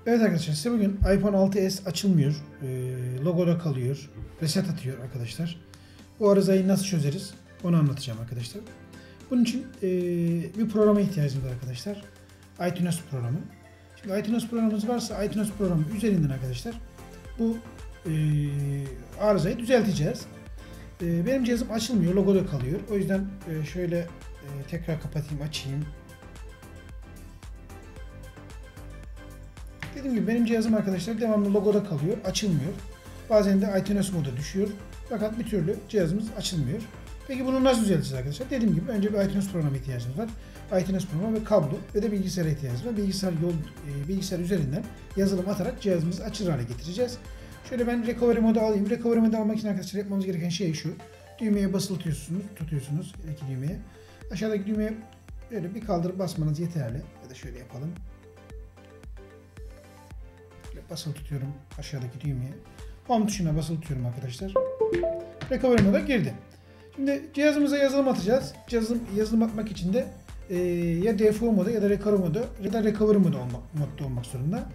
Evet arkadaşlar, size bugün iPhone 6s açılmıyor. Logoda kalıyor. Reset atıyor arkadaşlar. Bu arızayı nasıl çözeriz? Onu anlatacağım arkadaşlar. Bunun için bir programa ihtiyacımız var arkadaşlar. iTunes programı. Şimdi iTunes programımız varsa iTunes programı üzerinden arkadaşlar bu arızayı düzelteceğiz. Benim cihazım açılmıyor. Logoda kalıyor. O yüzden şöyle tekrar kapatayım, açayım. Dediğim gibi benim cihazım arkadaşlar devamlı logoda kalıyor, açılmıyor. Bazen de iTunes moda düşüyor. Fakat bir türlü cihazımız açılmıyor. Peki bunu nasıl düzelteceğiz arkadaşlar? Dediğim gibi önce bir iTunes programı ihtiyacımız var. iTunes programı ve kablo ve de bilgisayara ihtiyacımız var. Bilgisayar üzerinden yazılım atarak cihazımızı açılır hale getireceğiz. Şöyle ben recovery modu alayım. Recovery modu almak için arkadaşlar yapmamız gereken şey şu. Düğmeye basılı tutuyorsunuz iki düğmeye. Aşağıdaki düğmeye böyle bir kaldırıp basmanız yeterli. Ya da şöyle yapalım. Basılı tutuyorum aşağıdaki düğmeye. Home tuşuna basılı tutuyorum arkadaşlar. Recovery moda girdi. Şimdi cihazımıza yazılım atacağız. Yazılım atmak için de ya DFU modu ya da recovery modu ya da recovery modu olmak zorunda.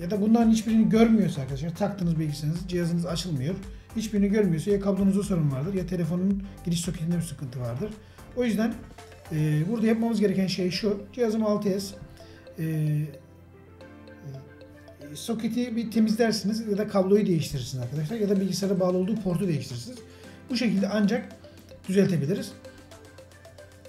Ya da bunların hiçbirini görmüyorsa arkadaşlar, taktığınız bilgisayarınız, cihazınız açılmıyor. Hiçbirini görmüyorsa ya kablonuzda sorun vardır ya telefonun giriş soketinde bir sıkıntı vardır. O yüzden burada yapmamız gereken şey şu. Cihazım 6s. Soketi bir temizlersiniz ya da kabloyu değiştirirsiniz arkadaşlar ya da bilgisayara bağlı olduğu portu değiştirirsiniz. Bu şekilde ancak düzeltebiliriz.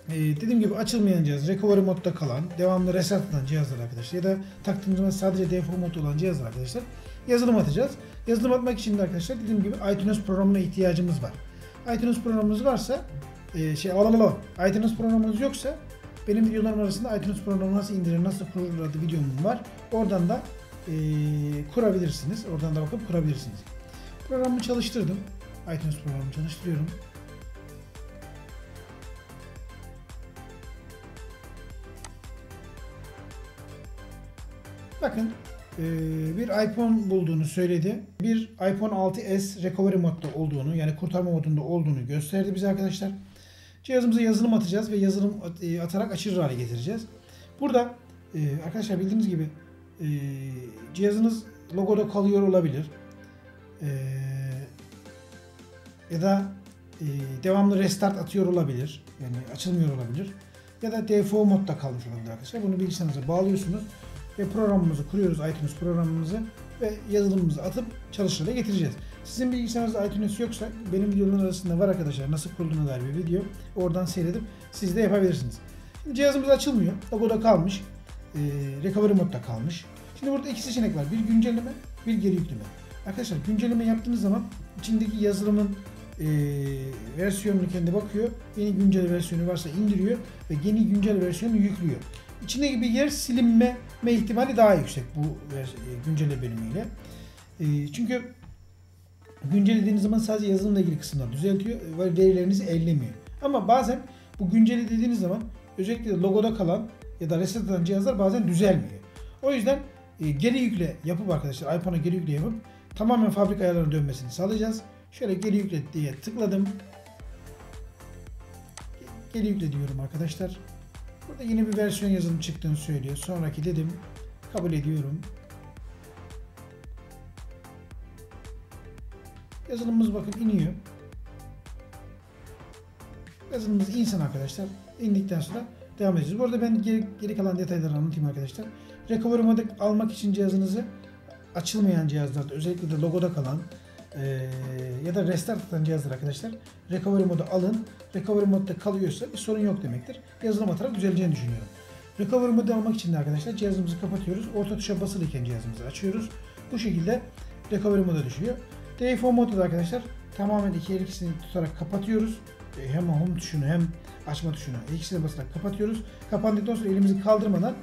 Dediğim gibi açılmayan cihaz, recovery modda kalan, devamlı reset atan cihazlar arkadaşlar ya da taktığımız zaman sadece default modda olan cihazlar arkadaşlar yazılım atacağız. Yazılım atmak için de arkadaşlar dediğim gibi iTunes programına ihtiyacımız var. iTunes programımız varsa iTunes programımız yoksa benim videolarım arasında iTunes programı nasıl indirir, nasıl kurulur adlı videom var. Oradan da kurabilirsiniz. Oradan da bakıp kurabilirsiniz. Programımı çalıştırdım. iTunes programını çalıştırıyorum. Bakın bir iPhone bulduğunu söyledi. Bir iPhone 6s recovery modda olduğunu, yani kurtarma modunda olduğunu gösterdi bize arkadaşlar. Cihazımıza yazılım atacağız ve yazılım atarak açılır hale getireceğiz. Burada arkadaşlar bildiğiniz gibi cihazınız logoda kalıyor olabilir. Ya da devamlı restart atıyor olabilir. Yani açılmıyor olabilir. Ya da default modda kalmış olabilir arkadaşlar. Bunu bilgisayarınıza bağlıyorsunuz ve programımızı kuruyoruz, iTunes programımızı ve yazılımımızı atıp çalışır hale getireceğiz. Sizin bilgisayarınızda iTunes yoksa benim videoların arasında var arkadaşlar, nasıl kurulduğuna dair bir video. Oradan seyredip siz de yapabilirsiniz. Şimdi cihazımız açılmıyor. Logoda kalmış. Recovery modda kalmış. Şimdi burada iki seçenek var. Bir güncelleme, bir geri yükleme. Arkadaşlar güncelleme yaptığınız zaman içindeki yazılımın versiyonunu kendi bakıyor. Yeni güncel versiyonu varsa indiriyor ve yeni güncel versiyonu yüklüyor. İçindeki bir yer silinme ihtimali daha yüksek bu güncelle bölümüyle. Çünkü güncellediğiniz zaman sadece yazılımla ilgili kısımlar düzeltiyor ve verilerinizi ellemiyor. Ama bazen bu güncellediğiniz zaman özellikle logoda kalan ya da reset eden cihazlar bazen düzelmiyor. O yüzden geri yükle yapıp arkadaşlar, iPhone'a geri yükle yapıp tamamen fabrika ayarlarına dönmesini sağlayacağız. Şöyle geri yükle diye tıkladım. Geri yükle diyorum arkadaşlar. Burada yeni bir versiyon yazılım çıktığını söylüyor. Sonraki dedim. Kabul ediyorum. Yazılımımız bakın iniyor. Yazılımımız insin arkadaşlar. İndikten sonra devam edeceğiz. Bu arada ben geri kalan detayları anlatayım arkadaşlar. Recovery modu almak için cihazınızı açılmayan cihazlarda, özellikle de logoda kalan ya da restart atan cihazlar arkadaşlar, recovery modu alın. Recovery modda kalıyorsa bir sorun yok demektir. Yazılım atarak düzeleceğini düşünüyorum. Recovery modu almak için de arkadaşlar cihazımızı kapatıyoruz. Orta tuşa basılıyken cihazımızı açıyoruz. Bu şekilde recovery moda düşüyor. Default modu da arkadaşlar tamamen ikisini tutarak kapatıyoruz. Hem home tuşunu hem açma tuşunu ikisine basarak kapatıyoruz. Kapandıktan sonra elimizi kaldırmadan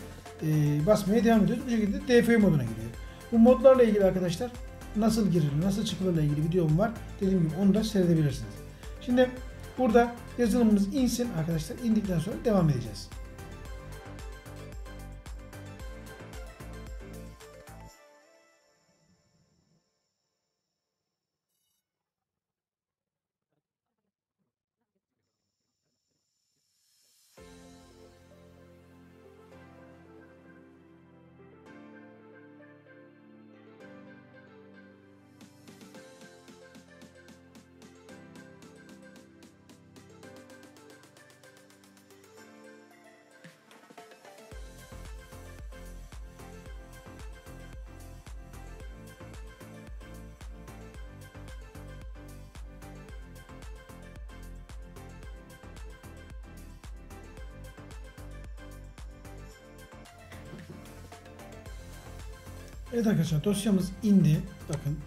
basmaya devam ediyoruz. Bu şekilde DFU moduna giriyor. Bu modlarla ilgili arkadaşlar nasıl girilir, nasıl çıkılırla ilgili videom var. Dediğim gibi onu da seyredebilirsiniz. Şimdi burada yazılımımız insin arkadaşlar. İndikten sonra devam edeceğiz. Evet arkadaşlar, dosyamız indi. Bakın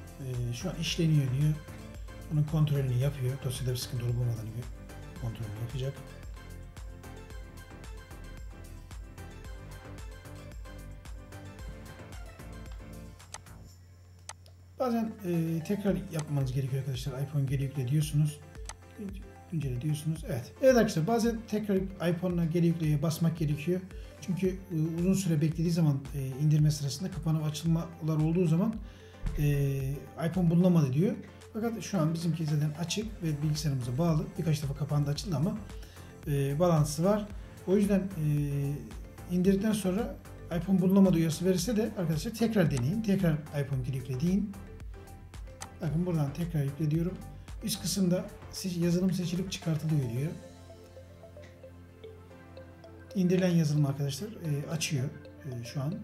şu an işleniyor diyor. Bunun kontrolünü yapıyor. Dosyada bir sıkıntı olup olmadığını kontrolünü yapacak. Bazen tekrar yapmanız gerekiyor arkadaşlar. iPhone geri yükle diyorsunuz. Güncele diyorsunuz. Evet. Evet arkadaşlar, bazen tekrar iPhone'a geri yükleye basmak gerekiyor. Çünkü uzun süre beklediği zaman indirme sırasında kapanıp açılmalar olduğu zaman iPhone bulunamadı diyor. Fakat şu an bizimki zaten açık ve bilgisayarımıza bağlı. Birkaç defa kapandı açıldı ama bağlantısı var. O yüzden indirdikten sonra iPhone bulunamadı uyarısı verirse de arkadaşlar tekrar deneyin. Tekrar iPhone geri yükle deyin. Bakın buradan tekrar yükle diyorum. Üst kısımda yazılım seçilip çıkartılıyor diyor. İndirilen yazılım arkadaşlar açıyor şu an.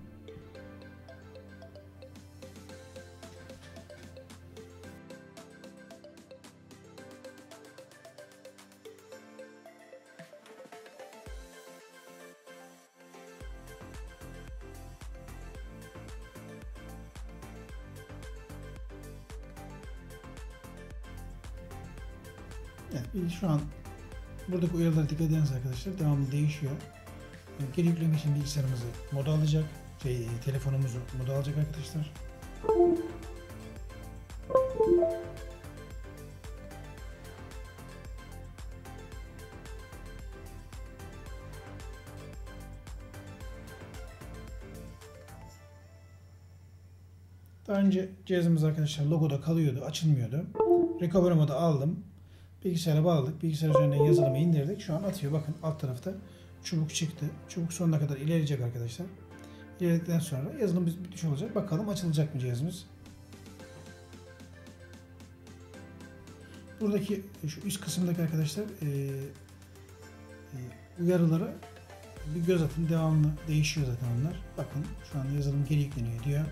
Evet, şu an buradaki uyarılara dikkat ediniz arkadaşlar. Devamlı değişiyor. Geri yükleme için bilgisayarımızı moda alacak. Telefonumuzu moda alacak arkadaşlar. Daha önce cihazımız arkadaşlar logoda kalıyordu, açılmıyordu. Recovery moda aldım. Bilgisayara bağladık. Bilgisayar üzerinden yazılımı indirdik. Şu an atıyor. Bakın alt tarafta çubuk çıktı. Çubuk sonuna kadar ilerleyecek arkadaşlar. İlerledikten sonra yazılım bitmiş olacak. Bakalım açılacak mı cihazımız. Buradaki şu üst kısımdaki arkadaşlar uyarıları bir göz atın. Devamlı değişiyor zaten onlar. Bakın şu an yazılım geri yükleniyor diyor.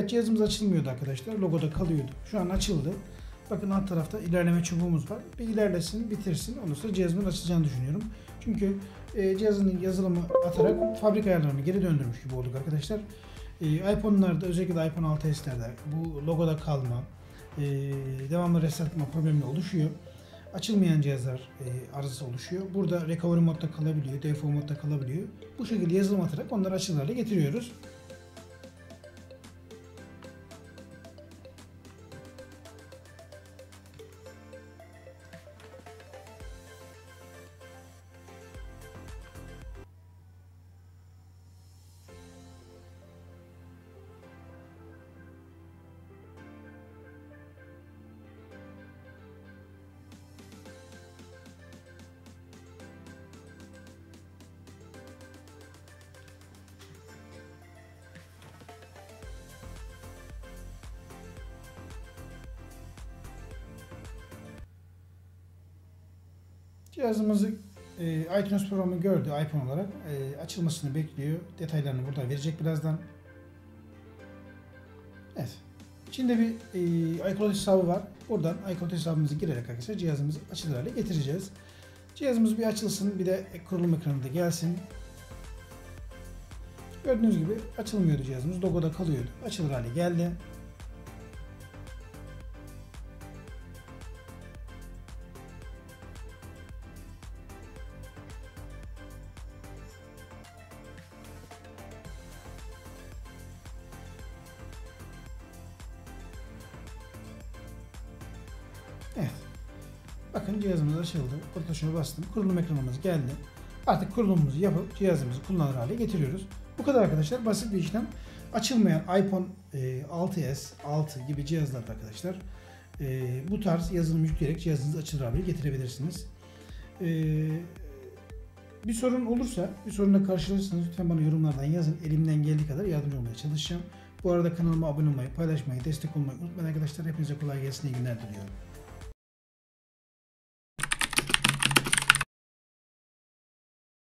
Cihazımız açılmıyordu arkadaşlar. Logoda kalıyordu. Şu an açıldı. Bakın alt tarafta ilerleme çubuğumuz var. Bir ilerlesin, bitirsin. Ondan sonra cihazımın açılacağını düşünüyorum. Çünkü cihazın yazılımı atarak fabrika ayarlarını geri döndürmüş gibi olduk arkadaşlar. iPhone'larda, özellikle de iPhone 6s'lerde bu logoda kalma, devamlı restart etme problemi oluşuyor. Açılmayan cihazlar arızası oluşuyor. Burada recovery modda kalabiliyor, default modda kalabiliyor. Bu şekilde yazılım atarak onları açılır hale getiriyoruz. Cihazımızı iTunes programı gördü iPhone olarak. Açılmasını bekliyor. Detaylarını burada verecek birazdan. Evet. İçinde bir iCloud hesabı var. Buradan iCloud hesabımızı girerek arkadaşlar cihazımızı açılır hale getireceğiz. Cihazımız bir açılsın. Bir de kurulum ekranında gelsin. Gördüğünüz gibi açılmıyordu cihazımız. Logoda kalıyordu. Açılır hale geldi. Evet. Bakın cihazımız açıldı. Burada şuna bastım. Kurulum ekranımız geldi. Artık kurulumumuzu yapıp cihazımızı kullanır hale getiriyoruz. Bu kadar arkadaşlar. Basit bir işlem. Açılmayan iPhone 6s, 6 gibi cihazlarda arkadaşlar bu tarz yazılım yükleyerek cihazınızı açılır hale getirebilirsiniz. Bir sorun olursa, bir sorunla karşılaşırsanız lütfen bana yorumlardan yazın. Elimden geldiği kadar yardımcı olmaya çalışacağım. Bu arada kanalıma abone olmayı, paylaşmayı, destek olmayı unutmayın arkadaşlar. Hepinize kolay gelsin, iyi günler diliyorum.